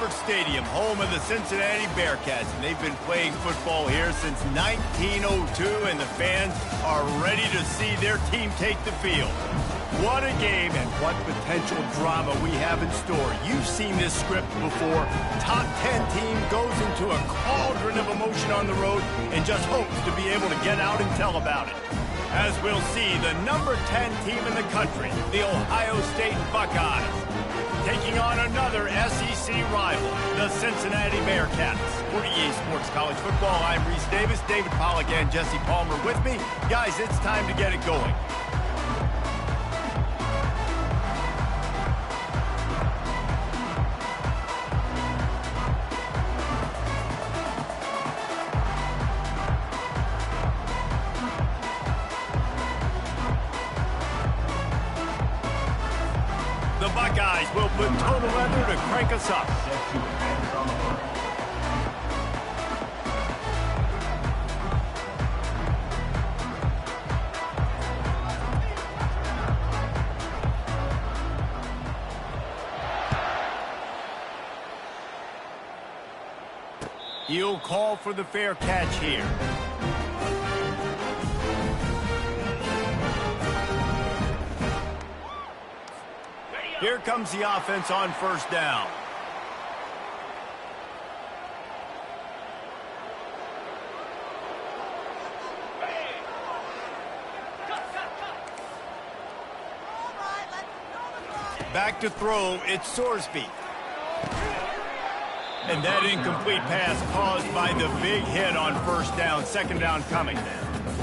Albert Stadium, home of the Cincinnati Bearcats, and they've been playing football here since 1902, and the fans are ready to see their team take the field. What a game and what potential drama we have in store. You've seen this script before. Top 10 team goes into a cauldron of emotion on the road and just hopes to be able to get out and tell about it. As we'll see, the number 10 team in the country, the Ohio State Buckeyes, taking on another SEC rival, the Cincinnati Bearcats. For EA Sports College Football, I'm Reese Davis, David Pollack, and Jesse Palmer with me. Guys, it's time to get it going. The Buckeyes will put total leather to crank us up. He'll call for the fair catch here. Here comes the offense on first down. Back to throw, it's Sorsby. And that incomplete pass caused by the big hit on first down, second down coming.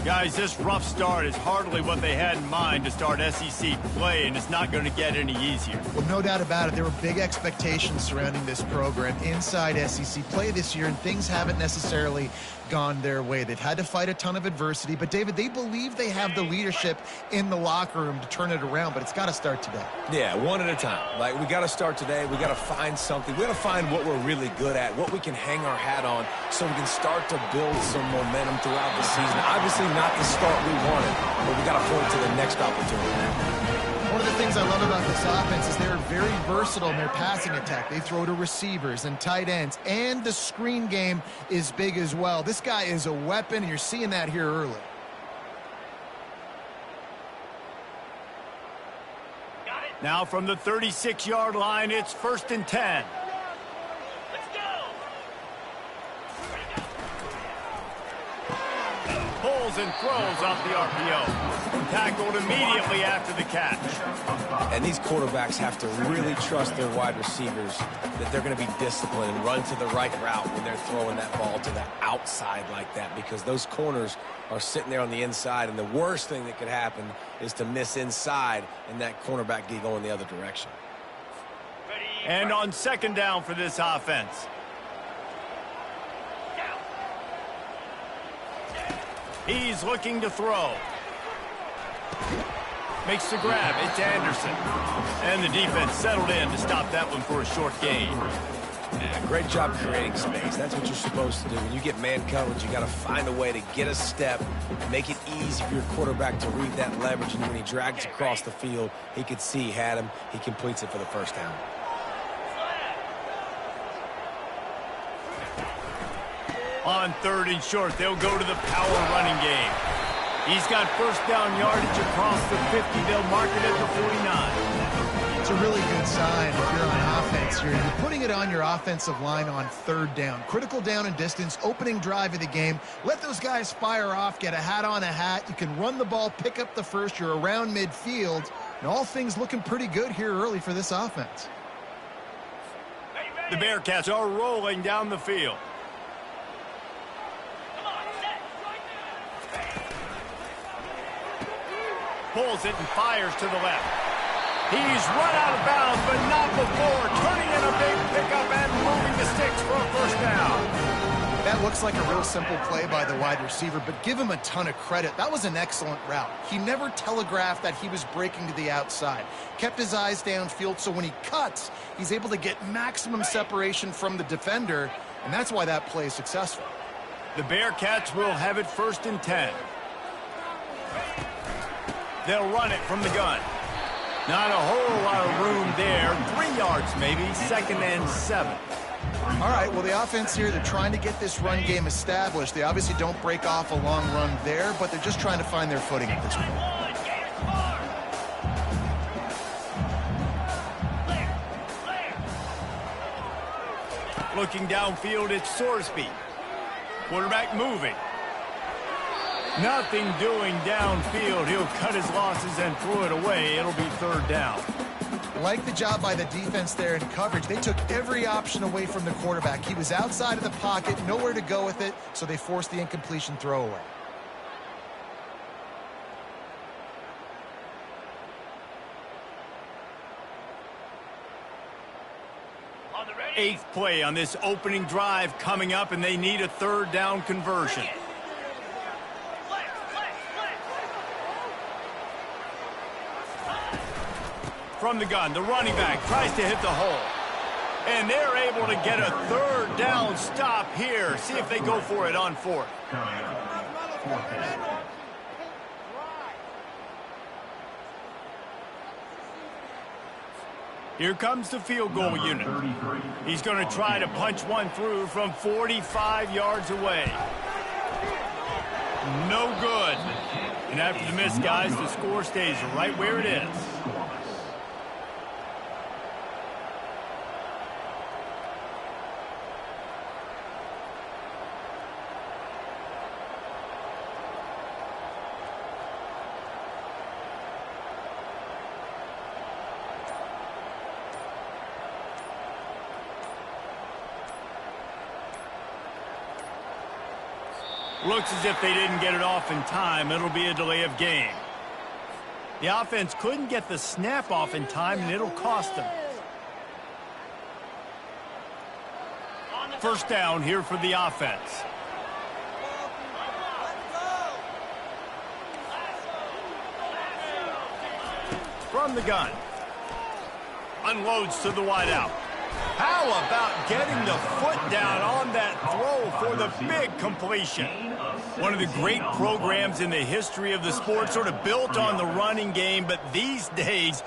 Guys, this rough start is hardly what they had in mind to start SEC play, and it's not going to get any easier. Well, no doubt about it. There were big expectations surrounding this program inside SEC play this year, and things haven't necessarily gone their way. They've had to fight a ton of adversity, but David, they believe they have the leadership in the locker room to turn it around, but it's got to start today. Yeah, one at a time. Like, we got to start today. We got to find something. We got to find what we're really good at, what we can hang our hat on, so we can start to build some momentum throughout the season. Obviously not the start we wanted, but we got to point to the next opportunity. One of the things I love about this offense is they're very versatile in their passing attack. They throw to receivers and tight ends, and the screen game is big as well. This guy is a weapon, and you're seeing that here early. Now from the 36-yard line, it's 1st and 10. Pulls and throws off the RPO. Tackled immediately after the catch. And these quarterbacks have to really trust their wide receivers that they're going to be disciplined and run to the right route when they're throwing that ball to the outside like that, because those corners are sitting there on the inside, and the worst thing that could happen is to miss inside and that cornerback get going the other direction. And on second down for this offense. He's looking to throw. Makes the grab. It's Anderson. And the defense settled in to stop that one for a short gain. Yeah, great job creating space. That's what you're supposed to do. When you get man coverage, you got to find a way to get a step, make it easy for your quarterback to read that leverage. And when he drags across the field, he could see he had him. He completes it for the first down. On 3rd and short, they'll go to the power running game. He's got first down yardage across the 50. They'll mark it at the 49. It's a really good sign if you're on offense here. You're putting it on your offensive line on 3rd down. Critical down and distance, opening drive of the game. Let those guys fire off, get a hat on a hat. You can run the ball, pick up the first. You're around midfield. And all things looking pretty good here early for this offense. The Bearcats are rolling down the field. Pulls it and fires to the left. He's run out of bounds, but not before turning in a big pickup and moving the sticks for a first down. That looks like a real simple play by the wide receiver, but give him a ton of credit. That was an excellent route. He never telegraphed that he was breaking to the outside. Kept his eyes downfield, so when he cuts, he's able to get maximum separation from the defender, and that's why that play is successful. The Bearcats will have it 1st and 10. They'll run it from the gun. Not a whole lot of room there. 3 yards maybe, 2nd and 7. All right, well, the offense here, they're trying to get this run game established. They obviously don't break off a long run there, but they're just trying to find their footing at this point. Looking downfield, it's Sorsby. Quarterback moving. Nothing doing downfield. He'll cut his losses and throw it away. It'll be third down. Like the job by the defense there in coverage. They took every option away from the quarterback. He was outside of the pocket, nowhere to go with it, so they forced the incompletion throwaway. Eighth play on this opening drive coming up, and they need a third down conversion. From the gun, the running back tries to hit the hole. And they're able to get a third down stop here. See if they go for it on fourth. Here comes the field goal unit. He's going to try to punch one through from 45 yards away. No good. And after the miss, guys, the score stays right where it is. Looks as if they didn't get it off in time. It'll be a delay of game. The offense couldn't get the snap off in time, and it'll cost them. First down here for the offense. From the gun. Unloads to the wideout. How about getting the foot down on that throw for the big completion? One of the great programs in the history of the sport, sort of built on the running game, but these days,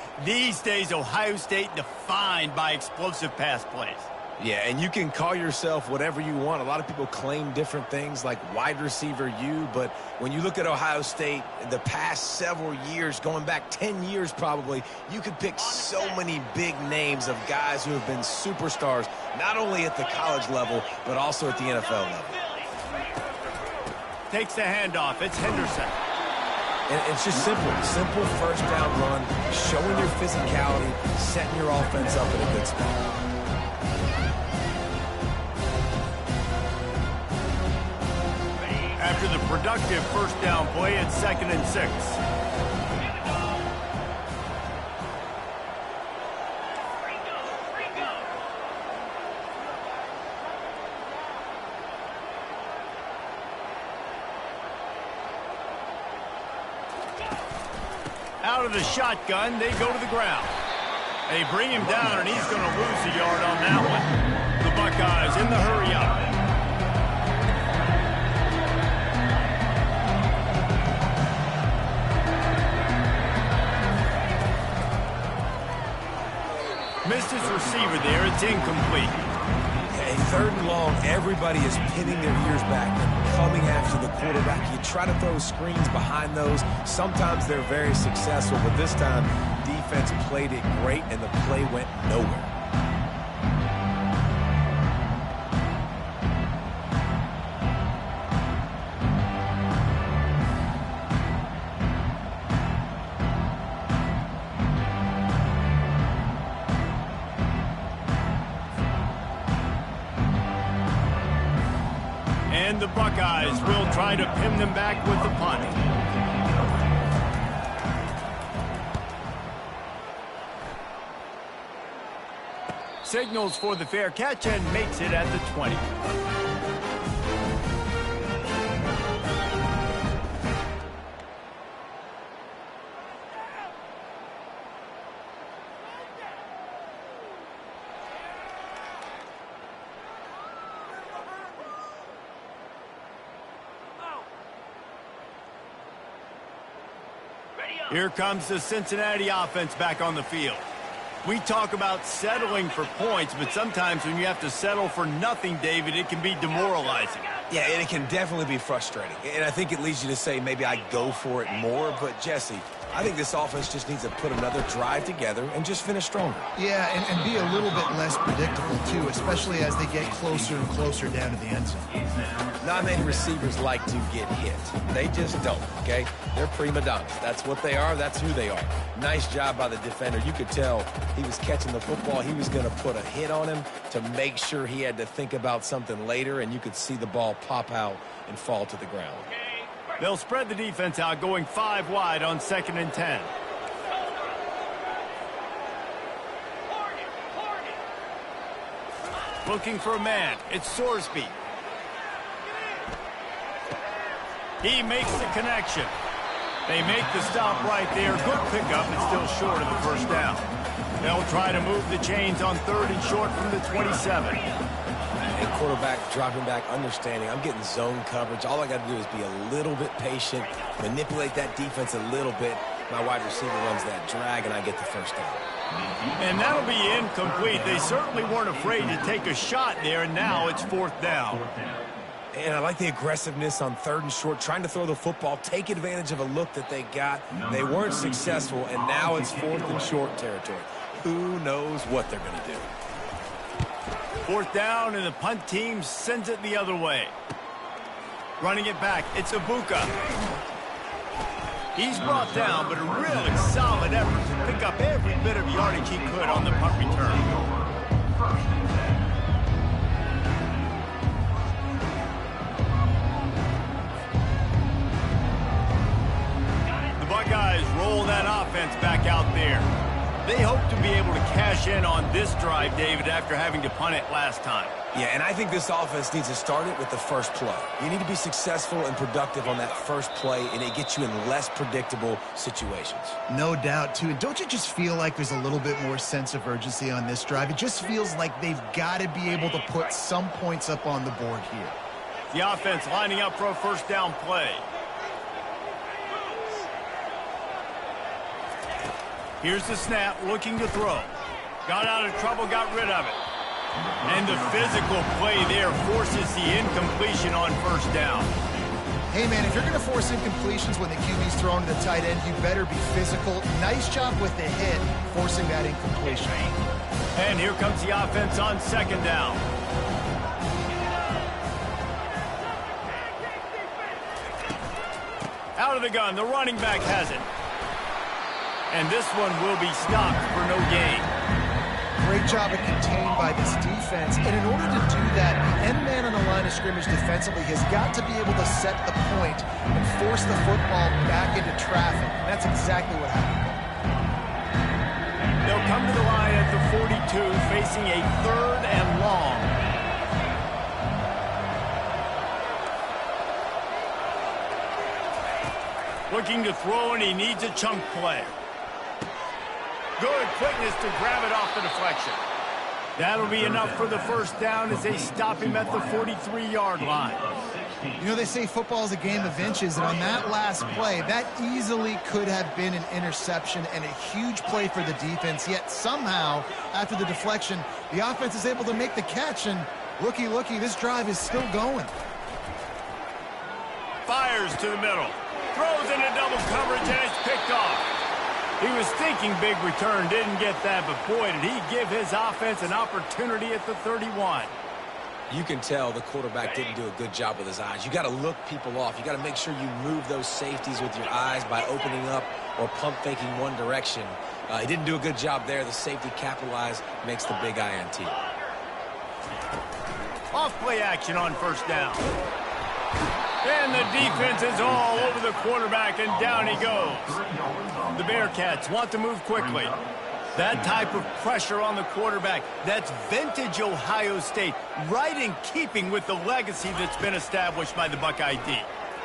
Ohio State defined by explosive pass plays. Yeah, and you can call yourself whatever you want. A lot of people claim different things like wide receiver U, but when you look at Ohio State, the past several years, going back 10 years probably, you could pick so many big names of guys who have been superstars, not only at the college level, but also at the NFL level. Takes the handoff. It's Henderson. And it's just simple first down run, showing your physicality, setting your offense up in a good spot. After the productive first down play, it's 2nd and 6. Out of the shotgun, they go to the ground. They bring him down, and he's going to lose a yard on that one. The Buckeyes in the hurry-up. Missed his receiver there. It's incomplete. Okay, 3rd and long, everybody is pinning their ears back and coming after the quarterback. You try to throw screens behind those. Sometimes they're very successful, but this time, defense played it great, and the play went nowhere. And the Buckeyes will try to pin them back with the punt. Signals for the fair catch and makes it at the 20. Here comes the Cincinnati offense back on the field. We talk about settling for points, but sometimes when you have to settle for nothing, David, it can be demoralizing. Yeah, and it can definitely be frustrating. And I think it leads you to say maybe I go for it more. But, Jesse, I think this offense just needs to put another drive together and just finish stronger. Yeah, and be a little bit less predictable, too, especially as they get closer and closer down to the end zone. Not many receivers like to get hit. They just don't, okay? They're prima donnas. That's what they are. That's who they are. Nice job by the defender. You could tell he was catching the football. He was going to put a hit on him to make sure he had to think about something later, and you could see the ball pop out and fall to the ground. They'll spread the defense out, going 5 wide on 2nd and 10. Looking for a man. It's Sorsby. He makes the connection. They make the stop right there. Good pickup, but still short of the first down. They'll try to move the chains on 3rd and short from the 27. And quarterback dropping back, understanding I'm getting zone coverage. All I got to do is be a little bit patient, manipulate that defense a little bit. My wide receiver runs that drag, and I get the first down. And that'll be incomplete. They certainly weren't afraid to take a shot there, and now it's 4th down. And I like the aggressiveness on 3rd and short, trying to throw the football, take advantage of a look that they got. They weren't successful, and now it's 4th and short territory. Who knows what they're going to do? 4th down, and the punt team sends it the other way. Running it back, it's Ibuka. He's brought down, but a really solid effort to pick up every bit of yardage he could on the punt return. The Buckeyes roll that offense back out there. They hope to be able to cash in on this drive, David, after having to punt it last time. Yeah, and I think this offense needs to start it with the first play. You need to be successful and productive on that first play, and it gets you in less predictable situations. No doubt, too. And don't you just feel like there's a little bit more sense of urgency on this drive? It just feels like they've got to be able to put some points up on the board here. The offense lining up for a first down play. Here's the snap, looking to throw. Got out of trouble, got rid of it. And the physical play there forces the incompletion on first down. Hey, man, if you're going to force incompletions when the QB's thrown to the tight end, you better be physical. Nice job with the hit, forcing that incompletion. And here comes the offense on 2nd down. Out of the gun, the running back has it. And this one will be stopped for no gain. Great job of contained by this defense. And in order to do that, the end man on the line of scrimmage defensively has got to be able to set the point and force the football back into traffic. And that's exactly what happened. They'll come to the line at the 42, facing a 3rd and long. Looking to throw, and he needs a chunk play. Good quickness to grab it off the deflection. That'll be enough for the first down as they stop him at the 43-yard line. You know, they say football is a game of inches, and on that last play, that easily could have been an interception and a huge play for the defense, yet somehow, after the deflection, the offense is able to make the catch, and looky, this drive is still going. Fires to the middle. Throws into double coverage, and it's picked off. He was thinking big return, didn't get that, but boy, did he give his offense an opportunity at the 31. You can tell the quarterback didn't do a good job with his eyes. You got to look people off. You got to make sure you move those safeties with your eyes by opening up or pump faking one direction. He didn't do a good job there. The safety capitalized, makes the big INT. Off play action on first down. And the defense is all over the quarterback, and down he goes. The Bearcats want to move quickly. That type of pressure on the quarterback, that's vintage Ohio State, right in keeping with the legacy that's been established by the Buckeye D.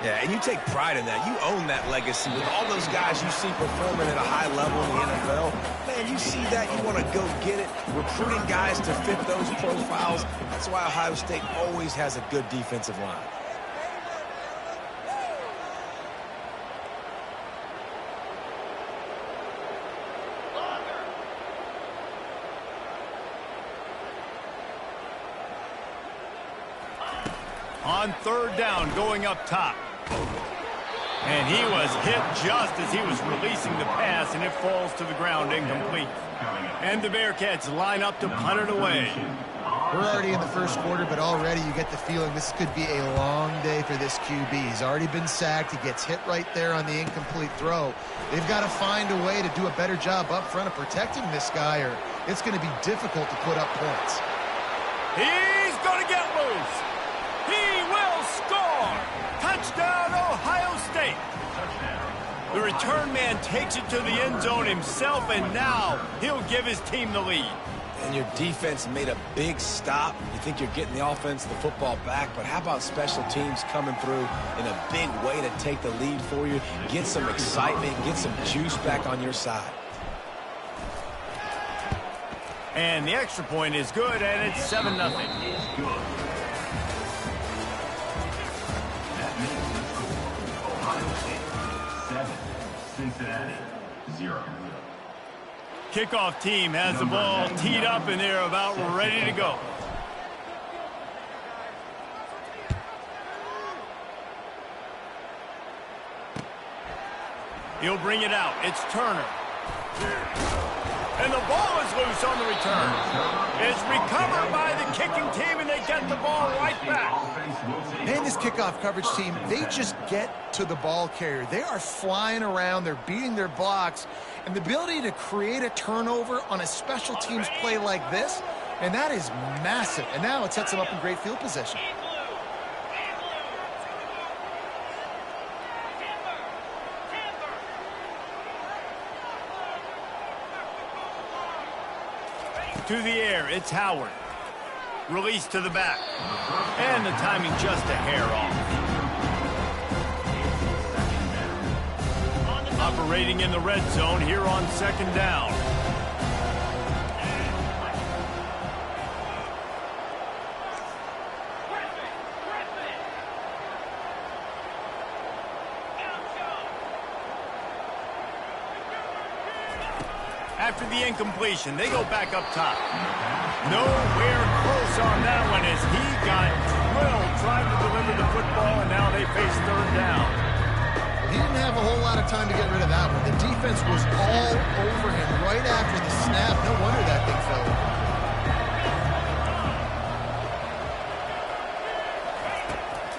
Yeah, and you take pride in that. You own that legacy with all those guys you see performing at a high level in the NFL. Man, you see that, you want to go get it. Recruiting guys to fit those profiles. That's why Ohio State always has a good defensive line. On third down, going up top. And he was hit just as he was releasing the pass, and it falls to the ground incomplete. And the Bearcats line up to punt it away. We're already in the first quarter, but already you get the feeling this could be a long day for this QB. He's already been sacked. He gets hit right there on the incomplete throw. They've got to find a way to do a better job up front of protecting this guy, or it's going to be difficult to put up points. He's going to get loose. He will score. Touchdown, Ohio State. The return man takes it to the end zone himself, and now he'll give his team the lead. And your defense made a big stop. You think you're getting the offense, the football back, but how about special teams coming through in a big way to take the lead for you, get some excitement, get some juice back on your side. And the extra point is good, and it's 7-0. That makes the score Ohio State 7, Cincinnati 0. Kickoff team has the ball teed up, and they're about ready to go. He'll bring it out. It's Turner. And the ball is loose on the return. It's recovered by the kicking team, and they get the ball right back. And this kickoff coverage team, they just get to the ball carrier. They are flying around. They're beating their blocks. And the ability to create a turnover on a special teams play like this, and that is massive. And now it sets them up in great field position. To the air, it's Howard. Release to the back. And the timing just a hair off. Operating in the red zone here on second down. After the incompletion, they go back up top. Nowhere close on that one as he got drilled trying to deliver the football, and now they face third down. He didn't have a whole lot of time to get rid of that one. The defense was all over him right after the snap. No wonder that thing fell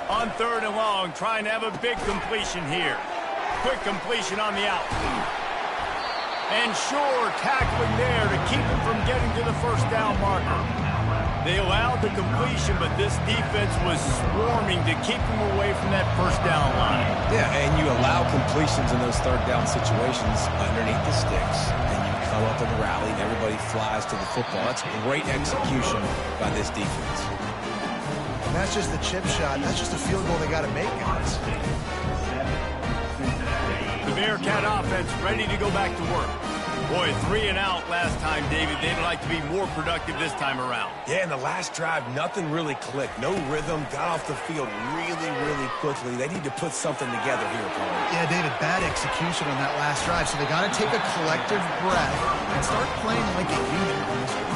over. On third and long, trying to have a big completion here. Quick completion on the out. And sure, tackling there to keep him from getting to the first down marker. They allowed the completion, but this defense was swarming to keep him away from that first down line. Yeah, and you allow completions in those third down situations underneath the sticks, and you come up in the rally, and everybody flies to the football. That's great execution by this defense. And that's just the chip shot. That's just a field goal they got to make, guys. The Bearcat offense ready to go back to work. Boy, 3 and out last time, David. They'd like to be more productive this time around. Yeah, in the last drive, nothing really clicked. No rhythm, got off the field really quickly. They need to put something together here, Paul. Yeah, David, bad execution on that last drive. So they got to take a collective breath and start playing like a unit on this one.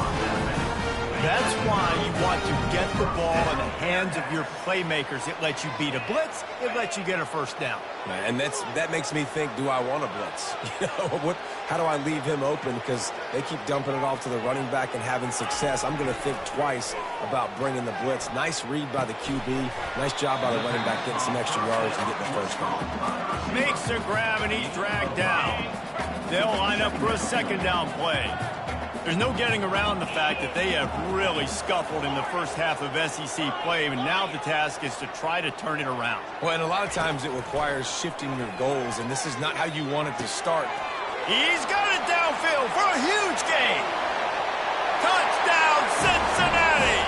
That's why you want to get the ball in the hands of your playmakers. It lets you beat a blitz. It lets you get a first down. And that makes me think, do I want a blitz? You know, how do I leave him open? Because they keep dumping it off to the running back and having success. I'm going to think twice about bringing the blitz. Nice read by the QB. Nice job by the running back getting some extra yards and getting the first down. Makes the grab, and he's dragged down. They'll line up for a second down play. There's no getting around the fact that they have really scuffled in the first half of SEC play, and now the task is to try to turn it around. Well, and a lot of times it requires shifting your goals, and this is not how you want it to start. He's got it downfield for a huge gain. Touchdown, Cincinnati!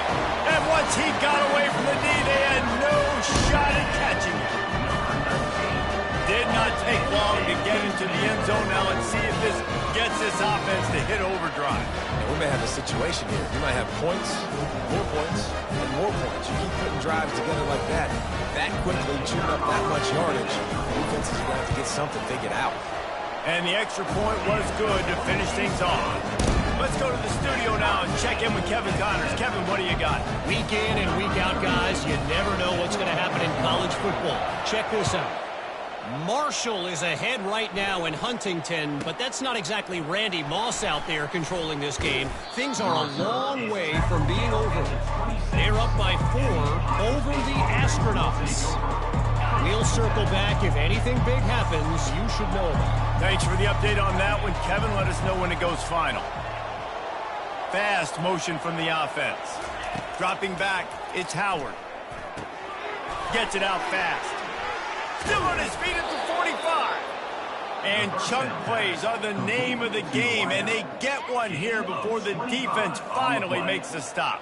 And once he got away from the knee, they had no shot at catching it. Did not take long to get into the end zone. Now let's see if this gets this offense to hit overdrive. And we may have a situation here. You might have points, and more points. You keep putting drives together like that quickly, chewing up that much yardage. Defense is going to have to get something figured out. And the extra point was good to finish things off. Let's go to the studio now and check in with Kevin Connors. Kevin, what do you got? Week in and week out, guys, you never know what's going to happen in college football. Check this out. Marshall is ahead right now in Huntington, but that's not exactly Randy Moss out there controlling this game. Things are a long way from being over. They're up by 4 over the Astronauts. We'll circle back. If anything big happens, you should know about it. Thanks for the update on that one, Kevin. Let us know when it goes final. Fast motion from the offense. Dropping back, it's Howard. Gets it out fast. Still on his feet at the 45. And chunk plays are the name of the game, and they get one here before the defense finally makes the stop.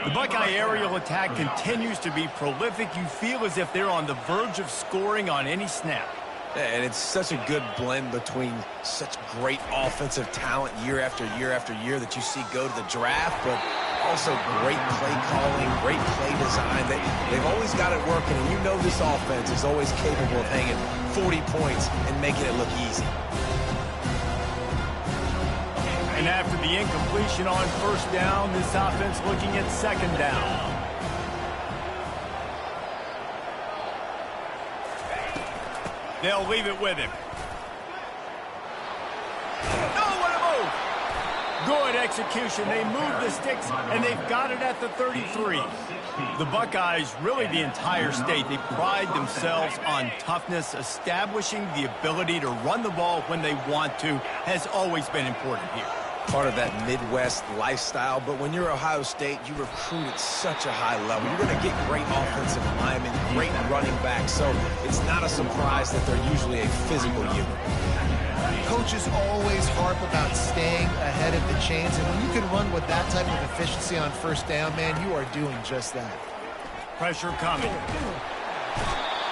The Buckeye aerial attack continues to be prolific. You feel as if they're on the verge of scoring on any snap. And it's such a good blend between such great offensive talent year after year after year that you see go to the draft, but also great play calling, great play design. They've always got it working, and you know this offense is always capable of hanging 40 points and making it look easy. And after the incompletion on first down, this offense looking at second down. They'll leave it with him. Oh, what a move! Good execution. They move the sticks, and they've got it at the 33. The Buckeyes, really the entire state, they pride themselves on toughness. Establishing the ability to run the ball when they want to has always been important here. Part of that Midwest lifestyle, but when you're Ohio State, you recruit at such a high level. You're going to get great offensive linemen, great running backs, so it's not a surprise that they're usually a physical unit. Coaches always harp about staying ahead of the chains, and when you can run with that type of efficiency on first down, man, you are doing just that. Pressure coming.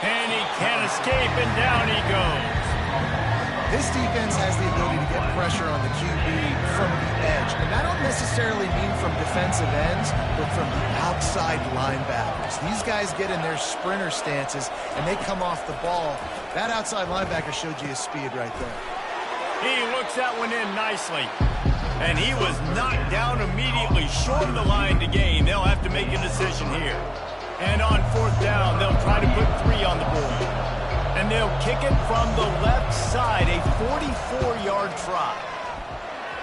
And he can't escape, and down he goes. This defense has the ability to get pressure on the QB from the edge. And that don't necessarily mean from defensive ends, but from the outside linebackers. These guys get in their sprinter stances, and they come off the ball. That outside linebacker showed you his speed right there. He looks that one in nicely. And he was knocked down immediately, short of the line to gain. They'll have to make a decision here. And on fourth down, they'll try to put 3 on the board. And they'll kick it from the left side, a 44-yard try.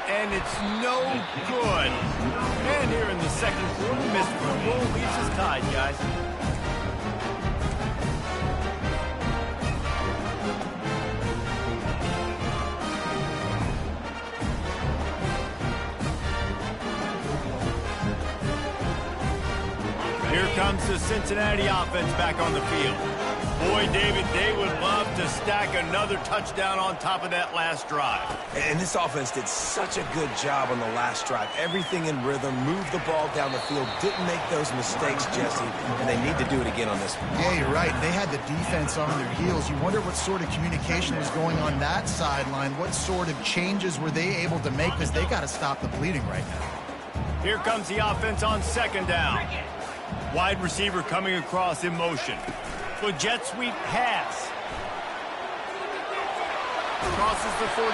And it's no good. And here in the second quarter, missed field goal leaves us tied, guys. Here comes the Cincinnati offense back on the field. Boy, David, they would love to stack another touchdown on top of that last drive. And this offense did such a good job on the last drive. Everything in rhythm, moved the ball down the field, didn't make those mistakes, Jesse, and they need to do it again on this one. Yeah, you're right. They had the defense on their heels. You wonder what sort of communication was going on that sideline. What sort of changes were they able to make, because they got to stop the bleeding right now. Here comes the offense on second down. Wide receiver coming across in motion. The jet sweep pass. Crosses the 45.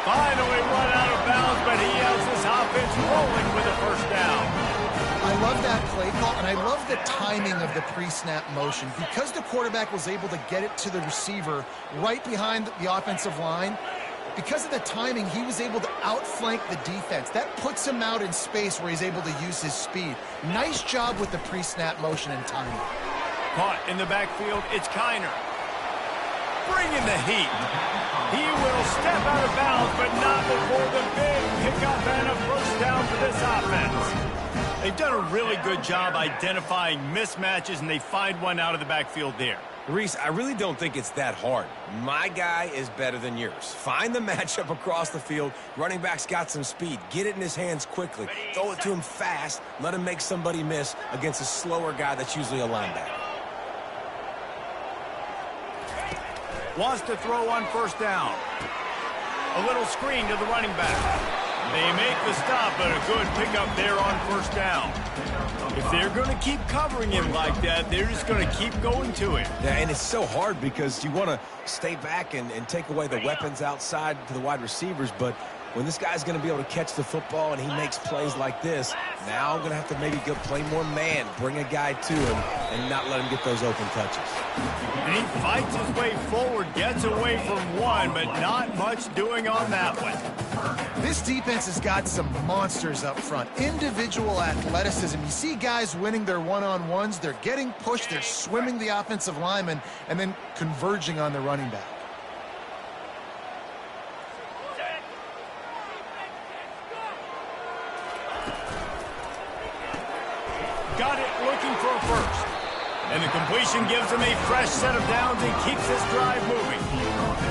Finally run out of bounds, but he has this offense rolling with a first down. I love that play call, and I love the timing of the pre-snap motion. Because the quarterback was able to get it to the receiver right behind the offensive line, because of the timing, he was able to outflank the defense. That puts him out in space where he's able to use his speed. Nice job with the pre-snap motion and timing. Caught in the backfield, it's Kiner. Bringing the heat. He will step out of bounds, but not before the big pickup and a first down for this offense. They've done a really good job identifying mismatches, and they find one out of the backfield there. Reese, I really don't think it's that hard. My guy is better than yours. Find the matchup across the field. Running back's got some speed. Get it in his hands quickly. Throw it to him fast. Let him make somebody miss against a slower guy that's usually a linebacker. Wants to throw on first down. A little screen to the running back. They make the stop, but a good pickup there on first down. If they're going to keep covering him like that, they're just going to keep going to him. Yeah, and it's so hard because you want to stay back and take away the weapons outside to the wide receivers, but when this guy's going to be able to catch the football and he makes plays like this, now I'm going to have to maybe go play more man, bring a guy to him, and not let him get those open touches. And he fights his way forward, gets away from one, but not much doing on that one. This defense has got some monsters up front. Individual athleticism. You see guys winning their one-on-ones. They're getting pushed. They're swimming the offensive lineman and then converging on the running back. Got it, looking for a first. And the completion gives him a fresh set of downs and keeps this drive moving.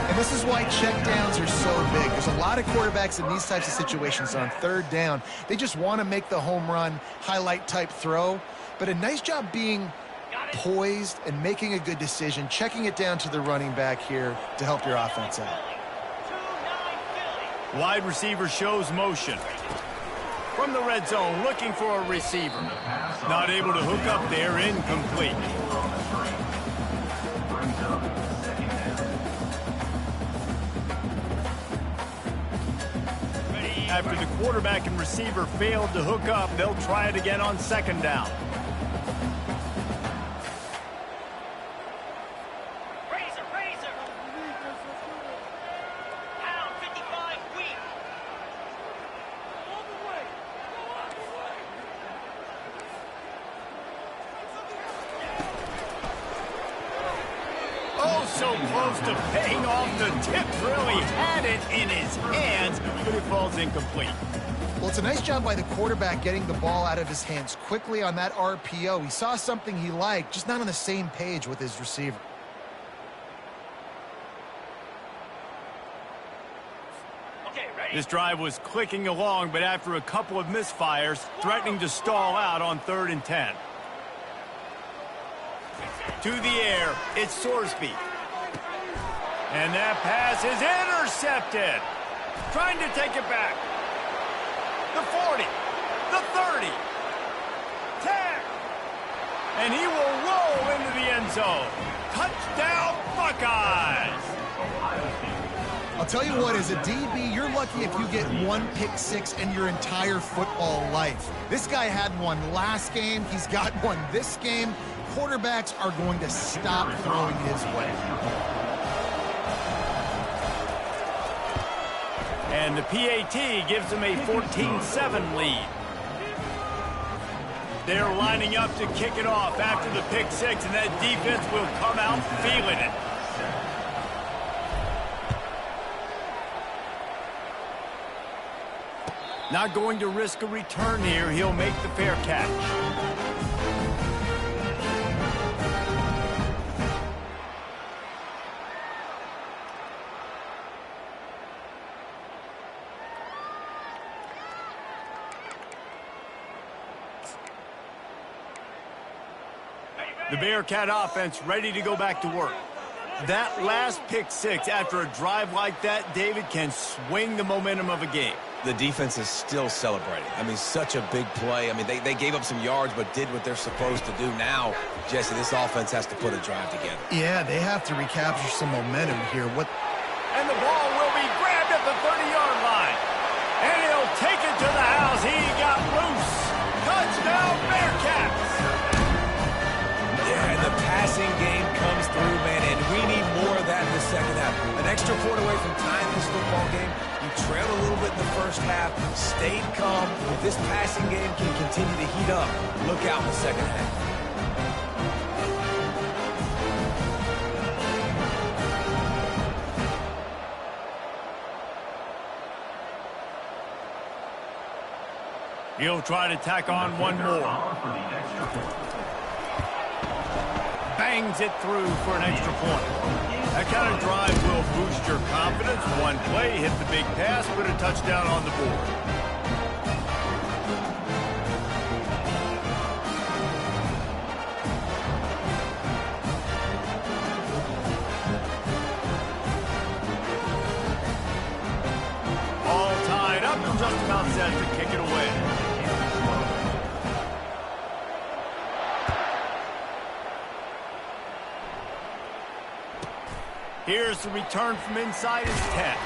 And this is why check downs are so big. There's a lot of quarterbacks in these types of situations on third down. They just want to make the home run, highlight type throw. But a nice job being poised and making a good decision, checking it down to the running back here to help your offense out. Wide receiver shows motion. From the red zone, looking for a receiver. Not able to hook up there, incomplete. After the quarterback and receiver failed to hook up, they'll try it again on second down. So close to paying off. The tip, really had it in his hands, but it falls incomplete. Well, it's a nice job by the quarterback getting the ball out of his hands quickly on that RPO. He saw something he liked, just not on the same page with his receiver. This drive was clicking along, but after a couple of misfires, threatening to stall out on 3rd and 10. To the air, it's Sorsby. And that pass is intercepted. Trying to take it back. The 40, the 30, 10. And he will roll into the end zone. Touchdown, Buckeyes. I'll tell you what, as a DB, you're lucky if you get one pick six in your entire football life. This guy had one last game. He's got one this game. Quarterbacks are going to stop throwing his way. And the PAT gives them a 14-7 lead. They're lining up to kick it off after the pick six, and that defense will come out feeling it. Not going to risk a return here. He'll make the fair catch. The Bearcat offense ready to go back to work. That last pick six after a drive like that, David, can swing the momentum of a game. The defense is still celebrating. I mean, such a big play. I mean, they gave up some yards but did what they're supposed to do. Now, Jesse, this offense has to put a drive together. Yeah, they have to recapture some momentum here. And the ball will be grabbed at the 30-yard line. And he'll take it to the house. He got loose. Touchdown, Bearcats. Yeah, and the passing game comes through, man, and we need more of that in the second half. An extra point away from tying this football game. You trailed a little bit in the first half, stayed calm. If this passing game can continue to heat up, look out in the second half. He'll try to tack on one more. Bangs it through for an extra point. That kind of drive will boost your confidence. One play, hit the big pass, put a touchdown on the board. All tied up and just about set to kick it away. Here's the return from inside his 10.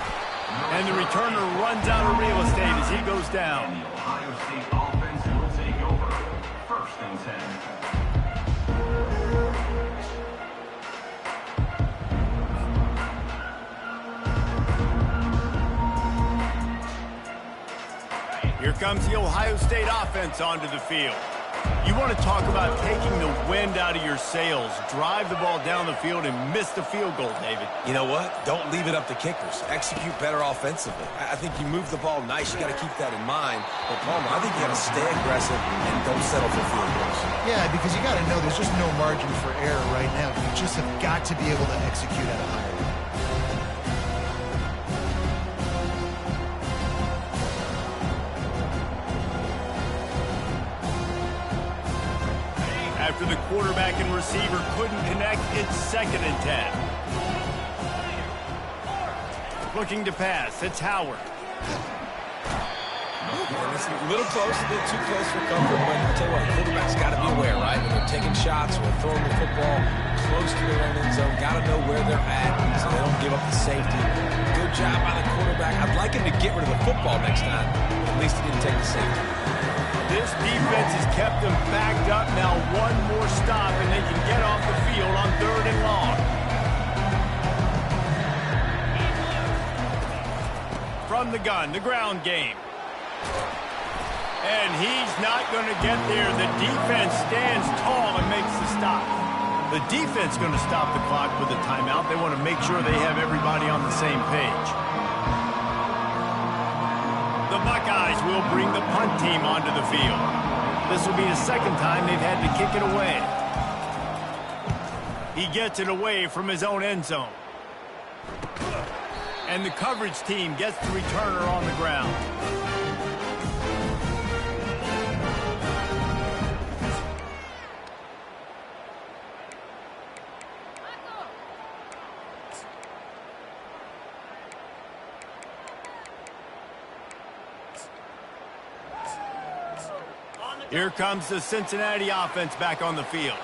And the returner runs out of real estate as he goes down. And the Ohio State offense will take over. 1st and 10. Here comes the Ohio State offense onto the field. You want to talk about taking the wind out of your sails. Drive the ball down the field and miss the field goal, David. You know what? Don't leave it up to kickers. Execute better offensively. I think you move the ball nice. You got to keep that in mind. But, Palmer, I think you got to stay aggressive and don't settle for field goals. Yeah, because you got to know there's just no margin for error right now. You just have got to be able to execute at a higher level. After the quarterback and receiver couldn't connect, it's 2nd and 10. Looking to pass, it's Howard. It's a little close, a bit too close for comfort, but I'll tell you what, quarterback's got to be aware, right? When they're taking shots or throwing the football close to their own end zone, got to know where they're at so they don't give up the safety. Good job by the quarterback. I'd like him to get rid of the football next time. At least he didn't take the safety. This defense has kept them backed up. Now one more stop, and they can get off the field on 3rd and long. From the gun, the ground game. And he's not going to get there. The defense stands tall and makes the stop. The defense going to stop the clock with a timeout. They want to make sure they have everybody on the same page. The Buckeyes will bring the punt team onto the field. This will be the 2nd time they've had to kick it away. He gets it away from his own end zone. And the coverage team gets the returner on the ground. Here comes the Cincinnati offense back on the field.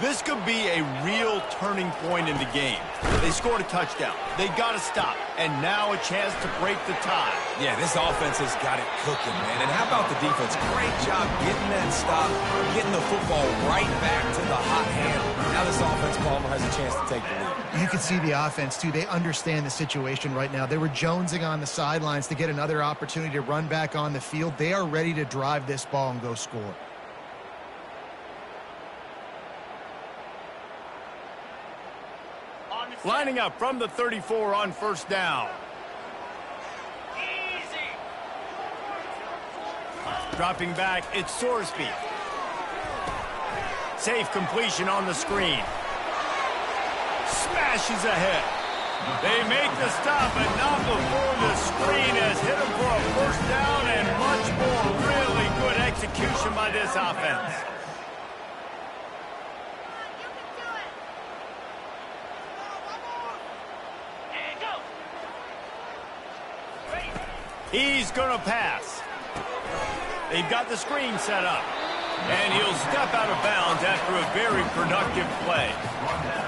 This could be a real turning point in the game. They scored a touchdown. They got to stop. And now a chance to break the tie. Yeah, this offense has got it cooking, man. And how about the defense? Great job getting that stop, getting the football right back to the hot hand. Now this offense, Palmer, has a chance to take the lead. You can see the offense, too. They understand the situation right now. They were jonesing on the sidelines to get another opportunity to run back on the field. They are ready to drive this ball and go score. Lining up from the 34 on 1st down. Dropping back, it's Sorsby. Safe completion on the screen. Smashes ahead. They make the stop, but not before the screen has hit them for a 1st down and much more. Really good execution by this offense. He's going to pass. They've got the screen set up. And he'll step out of bounds after a very productive play.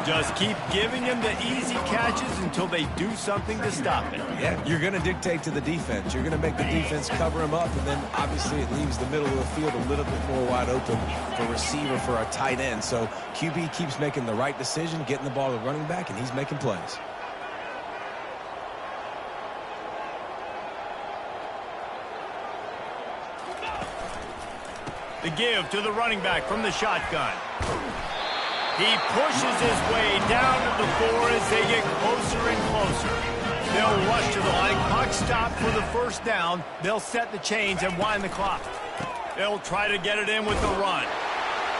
Just keep giving him the easy catches until they do something to stop it. Yeah, you're going to dictate to the defense. You're going to make the defense cover him up, and then obviously it leaves the middle of the field a little bit more wide open for receiver, for a tight end. So QB keeps making the right decision, getting the ball to running back, and he's making plays. The give to the running back from the shotgun. He pushes his way down to the 4 as they get closer and closer. They'll rush to the line. Clock stop for the 1st down. They'll set the chains and wind the clock. They'll try to get it in with the run.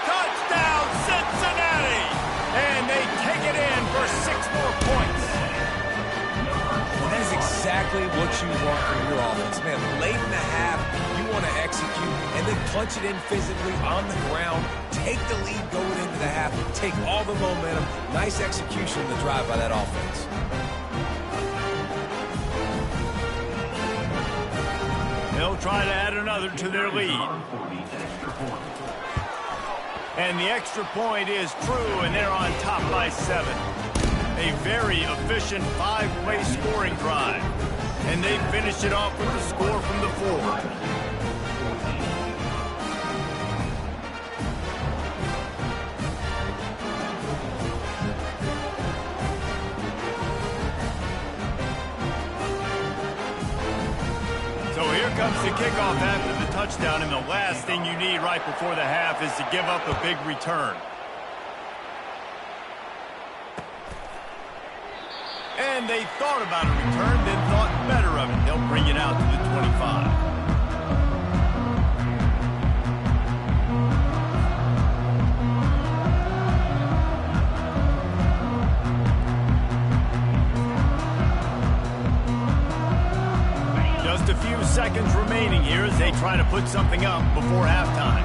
Touchdown, Cincinnati! And they take it in for 6 more points. And that is exactly what you want from your offense. Man, late in the half, you want to execute and then punch it in physically on the ground, take the lead going into the half, take all the momentum. Nice execution in the drive by that offense. They'll try to add another to their lead. And the extra point is true, and they're on top by 7. A very efficient 5-play scoring drive. And they finish it off with the score from the 4. So here comes the kickoff after the touchdown, and the last thing you need right before the half is to give up a big return. And they thought about a return, then thought better of it. They'll bring it out to the 25. Just a few seconds remaining here as they try to put something up before halftime.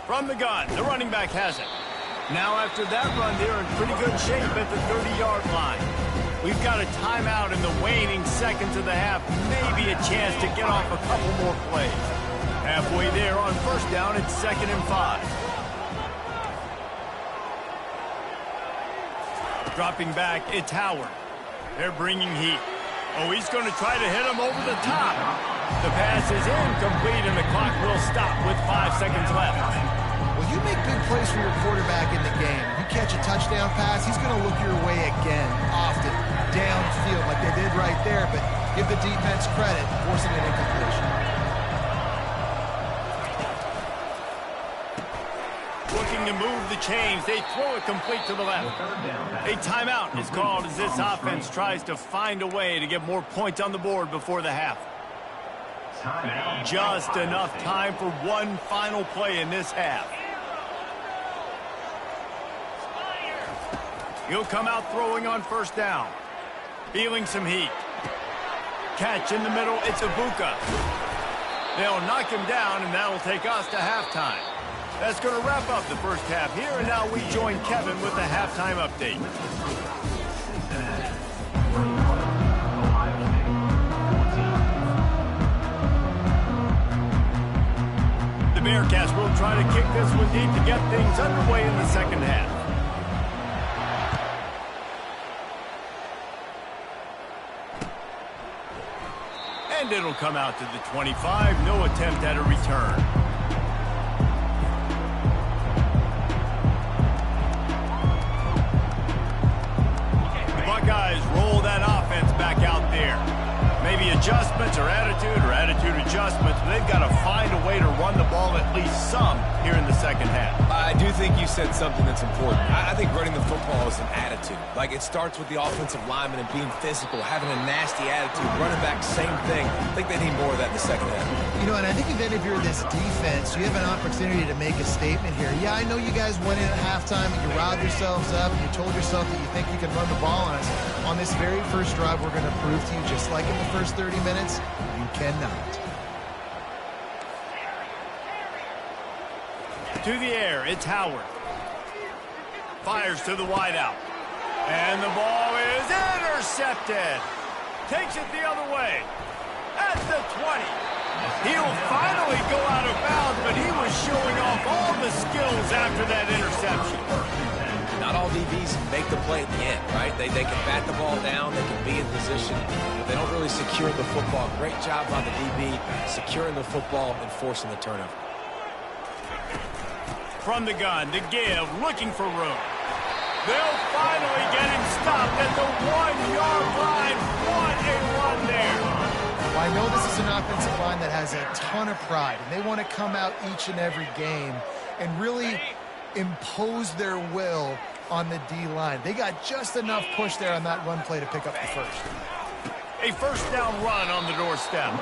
From the gun, the running back has it. Now after that run, they're in pretty good shape at the 30-yard line. We've got a timeout in the waning seconds of the half. Maybe a chance to get off a couple more plays. Halfway there on first down, it's 2nd and 5. Dropping back, it's Howard. They're bringing heat. Oh, he's going to try to hit him over the top. The pass is incomplete, and the clock will stop with 5 seconds left. Well, you make big plays for your quarterback in the game. You catch a touchdown pass, he's going to look your way again, often, downfield like they did right there, but give the defense credit, forcing an incompletion. Looking to move the chains. They throw it complete to the left. A timeout is called as this offense tries to find a way to get more points on the board before the half. Just enough time for one final play in this half. He'll come out throwing on first down. Feeling some heat. Catch in the middle, it's Ibuka. They'll knock him down, and that'll take us to halftime. That's going to wrap up the first half here, and now we join Kevin with the halftime update. The Bearcats will try to kick this one deep to get things underway in the second half. And it'll come out to the 25. No attempt at a return. The Buckeyes roll that offense back out there. Maybe adjustments or attitude adjustments, but they've got to find a way to run the ball at least some here in the second half. I do think you said something that's important. I think running the football is an attitude. Like, it starts with the offensive lineman and being physical, having a nasty attitude. Running back, same thing. I think they need more of that in the second half. You know, and I think even if you're this defense, you have an opportunity to make a statement here. Yeah, I know you guys went in at halftime and you riled yourselves up and you told yourself that you think you can run the ball on us. On this very first drive, we're going to prove to you, just like in the first 30 minutes, you cannot. To the air, it's Howard. Fires to the wideout. And the ball is intercepted. Takes it the other way. At the 20. He'll finally go out of bounds, but he was showing off all the skills after that interception. Not all DBs make the play at the end, right? They can bat the ball down, they can be in position, but they don't really secure the football. Great job by the DB securing the football and forcing the turnover. From the gun, the give, looking for room. They'll finally get him stopped at the 1-yard line. What a run there. Well, I know this is an offensive line that has a ton of pride, and they want to come out each and every game and really impose their will on the D-line. They got just enough push there on that run play to pick up the first. A first down run on the doorstep.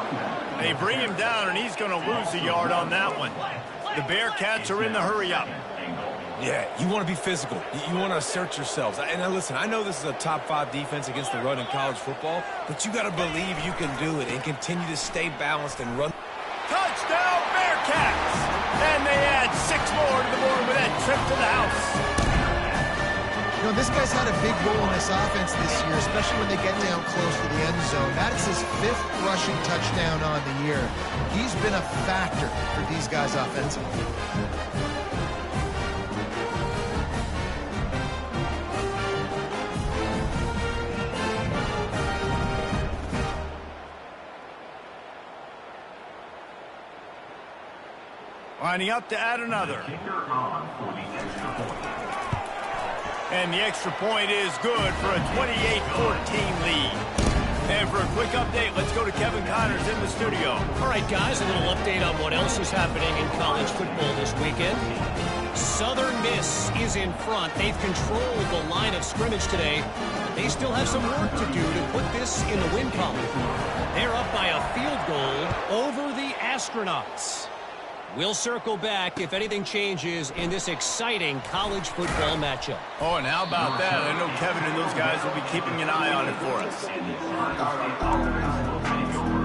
They bring him down, and he's going to lose a yard on that one. The Bearcats are in the hurry-up. Yeah, you want to be physical. You want to assert yourselves. And listen, I know this is a top 5 defense against the run in college football, but you got to believe you can do it and continue to stay balanced and run. Touchdown, Bearcats! And they add 6 more to the board with that trip to the house. You know, this guy's had a big role in this offense this year, especially when they get down close to the end zone. That is his 5th rushing touchdown on the year. He's been a factor for these guys offensively. Lining up to add another. Kicker on for the extra point. And the extra point is good for a 28-14 lead. And for a quick update, let's go to Kevin Connors in the studio. All right, guys, a little update on what else is happening in college football this weekend. Southern Miss is in front. They've controlled the line of scrimmage today, but they still have some work to do to put this in the win column. They're up by a field goal over the Astronauts. We'll circle back if anything changes in this exciting college football matchup. Oh, and how about that? I know Kevin and those guys will be keeping an eye on it for us. And the offense will take over.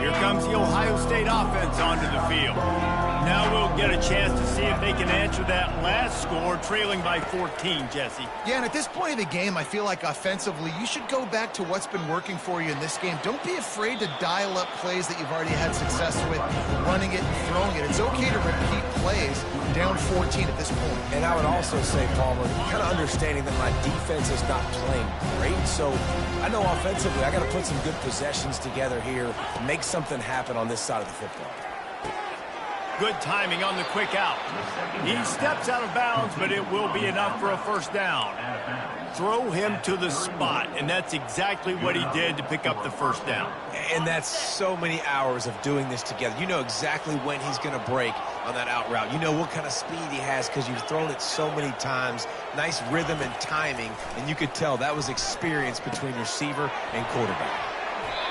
Here comes the Ohio State offense onto the field. Now we'll get a chance to see if they can answer that last score, trailing by 14, Jesse. Yeah, and at this point of the game, I feel like offensively, you should go back to what's been working for you in this game. Don't be afraid to dial up plays that you've already had success with, running it and throwing it. It's okay to repeat plays down 14 at this point. And I would also say, Palmer, kind of understanding that my defense is not playing great. So I know offensively I got to put some good possessions together here, make something happen on this side of the football. Good timing on the quick out. He steps out of bounds, but it will be enough for a first down. Throw him to the spot, and that's exactly what he did to pick up the first down. And that's so many hours of doing this together. You know exactly when he's going to break on that out route. You know what kind of speed he has because you've thrown it so many times. Nice rhythm and timing, and you could tell that was experience between receiver and quarterback.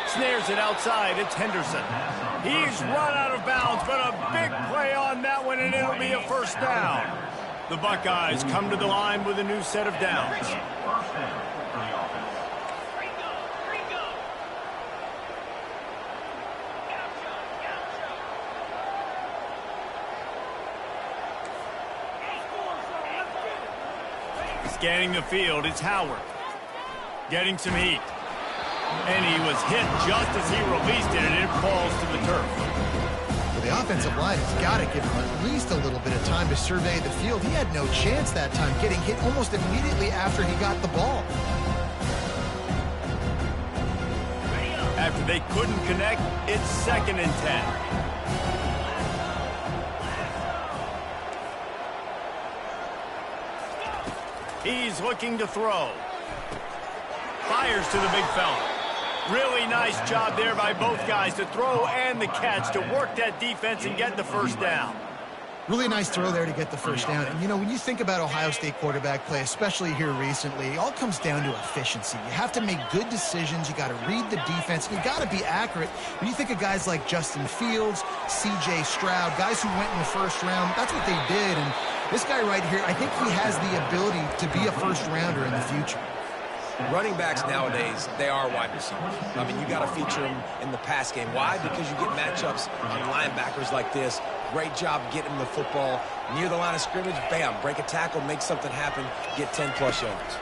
Snares it outside. It's Henderson. He's run out of bounds, but a big play on that one, and it'll be a first down. The Buckeyes come to the line with a new set of downs. Scanning the field, it's Howard. Getting some heat. And he was hit just as he released it, and it falls to the turf. Well, the offensive line has got to give him at least a little bit of time to survey the field. He had no chance that time, getting hit almost immediately after he got the ball. After they couldn't connect, it's 2nd and 10. He's looking to throw. Fires to the big fella. Really nice job there by both guys to throw and the catch to work that defense and get the first down. Really nice throw there to get the first down. And, you know, when you think about Ohio State quarterback play, especially here recently, it all comes down to efficiency. You have to make good decisions. You got to read the defense. You got to be accurate. When you think of guys like Justin Fields, C.J. Stroud, guys who went in the first round, that's what they did. And this guy right here, I think he has the ability to be a first rounder in the future. Running backs nowadays, they are wide receivers. I mean, you got to feature them in the pass game. Why? Because you get matchups on linebackers like this. Great job getting them the football near the line of scrimmage. Bam, break a tackle, make something happen, get 10-plus yards.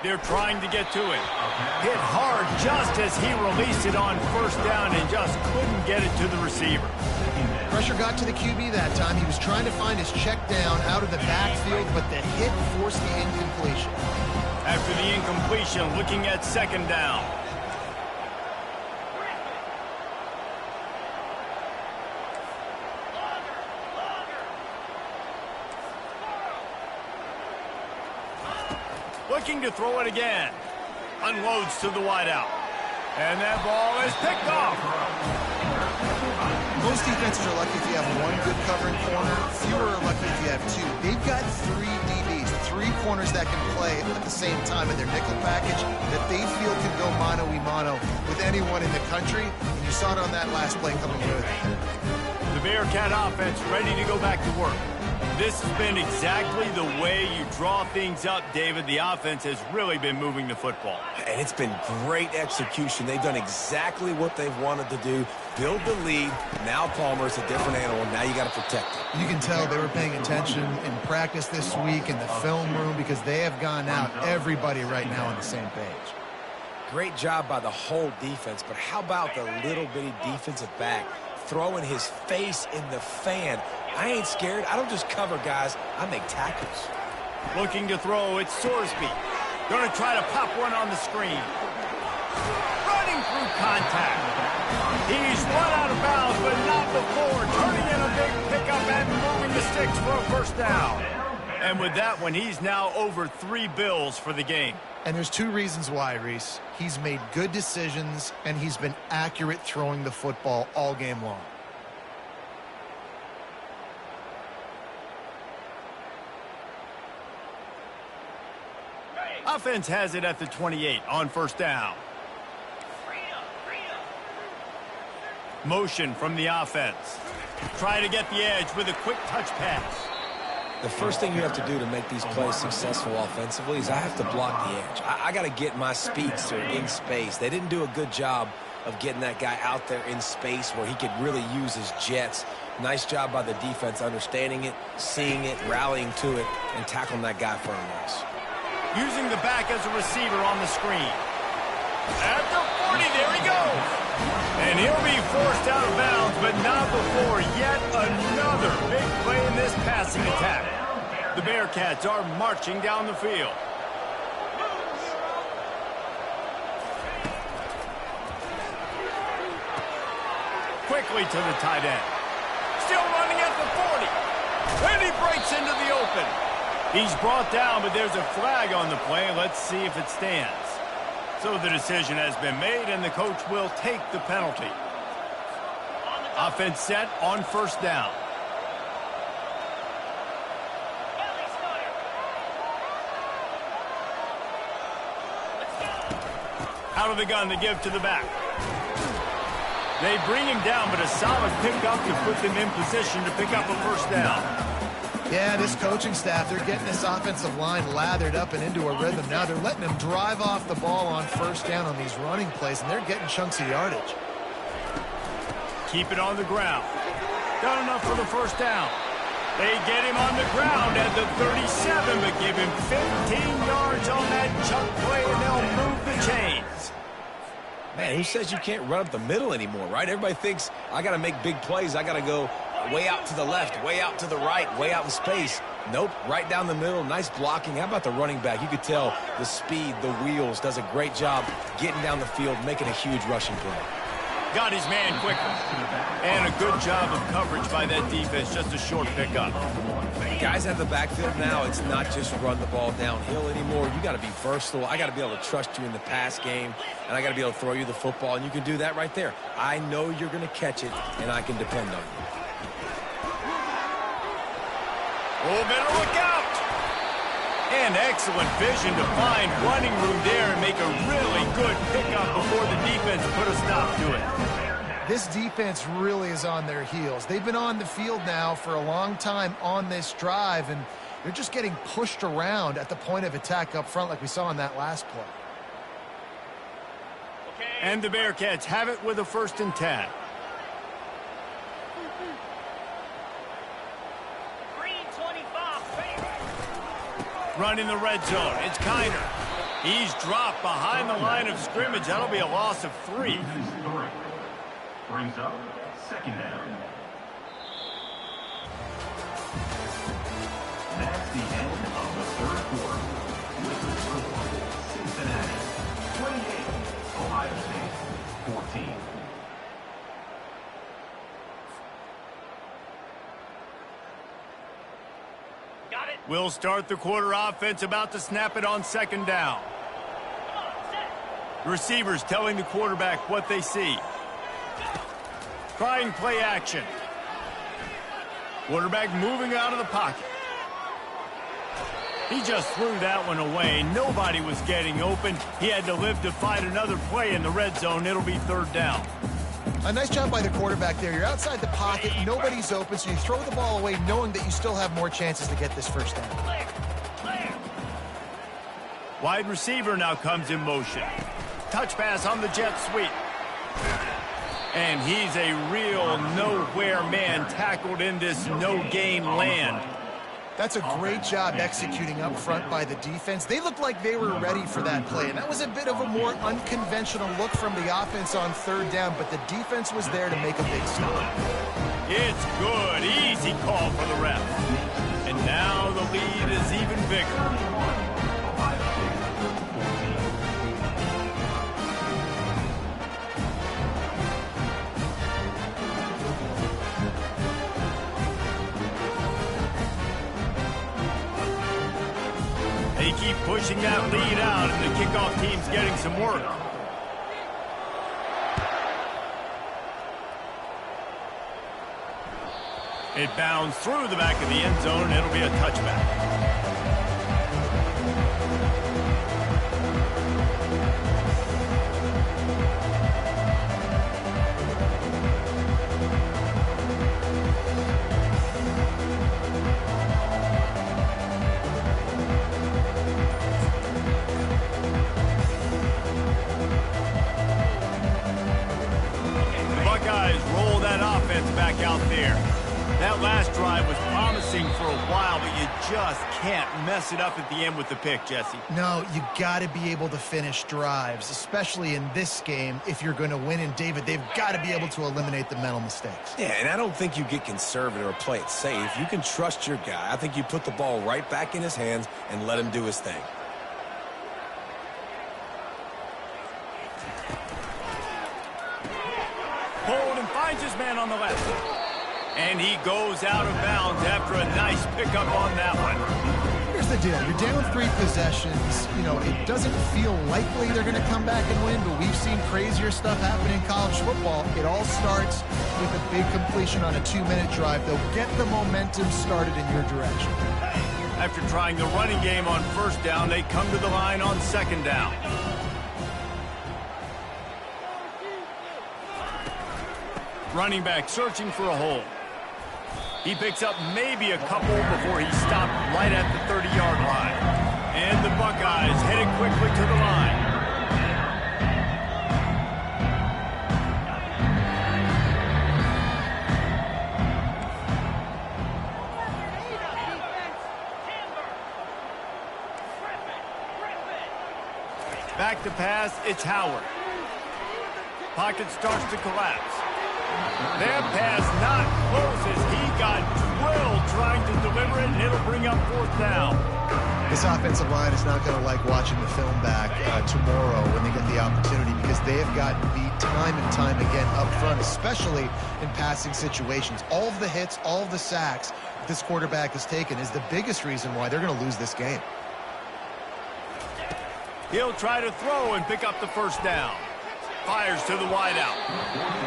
They're trying to get to it. Hit hard just as he released it on first down and just couldn't get it to the receiver. Pressure got to the QB that time. He was trying to find his check down out of the backfield, but the hit forced the incompletion. After the incompletion, looking at 2nd down. Looking to throw it again. Unloads to the wideout. And that ball is picked off. Most defenses are lucky if you have one good covering corner. Fewer are lucky if you have two. They've got 3 DBs, 3 corners that can play at the same time in their nickel package that they feel can go mano-a-mano with anyone in the country. And you saw it on that last play coming with it. The Bearcat offense ready to go back to work. This has been exactly the way you draw things up, David. The offense has really been moving the football. And it's been great execution. They've done exactly what they've wanted to do. Build the lead. Now Palmer's a different animal. Now you got to protect it. You can tell they were paying attention in practice this week in the film room because they have gone out, everybody right now on the same page. Great job by the whole defense, but how about the little bitty defensive back throwing his face in the fan? I ain't scared. I don't just cover guys. I make tackles. Looking to throw, it's Sorsby. Going to try to pop one on the screen. Running through contact. He's run out of bounds, but not before. Turning in a big pickup and moving the sticks for a first down. And with that one, he's now over 3 bills for the game. And there's 2 reasons why, Reese. He's made good decisions, and he's been accurate throwing the football all game long. Offense has it at the 28 on first down. Motion from the offense. Try to get the edge with a quick touch pass. The first thing you have to do to make these plays successful offensively is I have to block the edge. I got to get my speedster in space. They didn't do a good job of getting that guy out there in space where he could really use his jets. Nice job by the defense understanding it, seeing it, rallying to it, and tackling that guy for a loss. Using the back as a receiver on the screen. At the 40, there he goes. And he'll be forced out of bounds, but not before yet another big play in this passing attack. The Bearcats are marching down the field. Quickly to the tight end. Still running at the 40. And he breaks into the open. He's brought down, but there's a flag on the play. Let's see if it stands. So the decision has been made, and the coach will take the penalty. Offense set on first down. Out of the gun to give to the back. They bring him down, but a solid pickup to put them in position to pick up a first down. Yeah, this coaching staff, they're getting this offensive line lathered up and into a rhythm. Now they're letting them drive off the ball on first down on these running plays, and they're getting chunks of yardage. Keep it on the ground. Done enough for the first down. They get him on the ground at the 37, but give him 15 yards on that chunk play, and they'll move the chains. Man, who says you can't run up the middle anymore, right? Everybody thinks I got to make big plays. I got to go way out to the left, way out to the right, way out in space. Nope, right down the middle, nice blocking. How about the running back? You could tell the speed, the wheels, does a great job getting down the field, making a huge rushing play. Got his man quickly. And a good job of coverage by that defense, just a short pickup. Guys at the backfield now, it's not just run the ball downhill anymore. You got to be versatile. I got to be able to trust you in the pass game, and I got to be able to throw you the football, and you can do that right there. I know you're going to catch it, and I can depend on you. Oh, better look out! And excellent vision to find running room there and make a really good pickup before the defense put a stop to it. This defense really is on their heels. They've been on the field now for a long time on this drive, and they're just getting pushed around at the point of attack up front like we saw in that last play. And the Bearcats have it with a 1st and 10. Running the red zone. It's Kiner. He's dropped behind the line of scrimmage. That'll be a loss of 3. Brings up 2nd down. That's the end of the 3rd quarter. With the score, Cincinnati 28, Ohio State 14. We'll start the quarter. Offense about to snap it on 2nd down. Receivers telling the quarterback what they see. Trying play action. Quarterback moving out of the pocket. He just threw that one away. Nobody was getting open. He had to live to fight another play in the red zone. It'll be 3rd down. A nice job by the quarterback there. You're outside the pocket, nobody's open, so you throw the ball away knowing that you still have more chances to get this first down. Wide receiver now comes in motion. Touch pass on the jet sweep. And he's a real nowhere man tackled in this no-gain land. That's a great job executing up front by the defense. They looked like they were ready for that play, and that was a bit of a more unconventional look from the offense on 3rd down, but the defense was there to make a big stop. It's good. Easy call for the ref. And now the lead is even bigger. They keep pushing that lead out, and the kickoff team's getting some work. It bounds through the back of the end zone, and it'll be a touchback. Back out there. That last drive was promising for a while, but you just can't mess it up at the end with the pick, Jesse. No, you got to be able to finish drives, especially in this game. If you're going to win, and David, they've got to be able to eliminate the mental mistakes. Yeah, and I don't think you get conservative or play it safe. You can trust your guy. I think you put the ball right back in his hands and let him do his thing. Hold and finds his man on the left. And he goes out of bounds after a nice pickup on that one. Here's the deal. You're down 3 possessions. You know, it doesn't feel likely they're going to come back and win, but we've seen crazier stuff happen in college football. It all starts with a big completion on a 2-minute drive. They'll get the momentum started in your direction. After trying the running game on first down, they come to the line on second down. Running back searching for a hole. He picks up maybe a couple before he stopped right at the 30-yard line. And the Buckeyes headed quickly to the line. Back to pass, it's Howard. Pocket starts to collapse. That pass not close as he got drilled trying to deliver it, and it'll bring up 4th down. This offensive line is not going to like watching the film back tomorrow when they get the opportunity, because they have gotten beat time and time again up front, especially in passing situations. All of the hits, all of the sacks this quarterback has taken is the biggest reason why they're going to lose this game. He'll try to throw and pick up the first down. Fires to the wideout.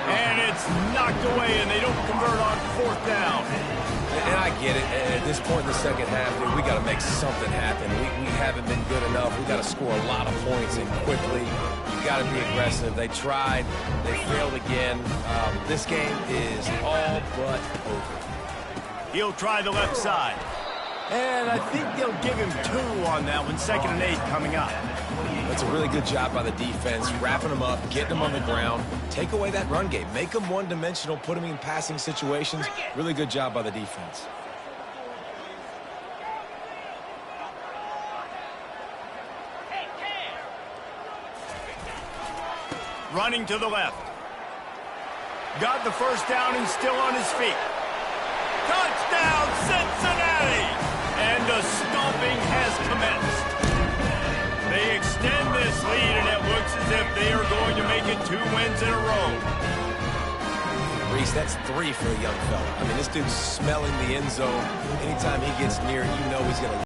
And it's knocked away, and they don't convert on 4th down. And I get it. At this point in the second half, we got to make something happen. We haven't been good enough. We got to score a lot of points and quickly. You got to be aggressive. They tried. They failed again. This game is all but over. He'll try the left side. And I think they'll give him 2 on that one. 2nd and 8 coming up. That's a really good job by the defense, wrapping them up, getting them on the ground. Take away that run game. Make them one-dimensional, put them in passing situations. Really good job by the defense. Running to the left. Got the first down and still on his feet. Touchdown, Cincinnati! And the stomping has commenced. They extend this lead, and it looks as if they are going to make it 2 wins in a row. Reese, that's 3 for a young fella. I mean, this dude's smelling the end zone. Anytime he gets near it, you know he's going to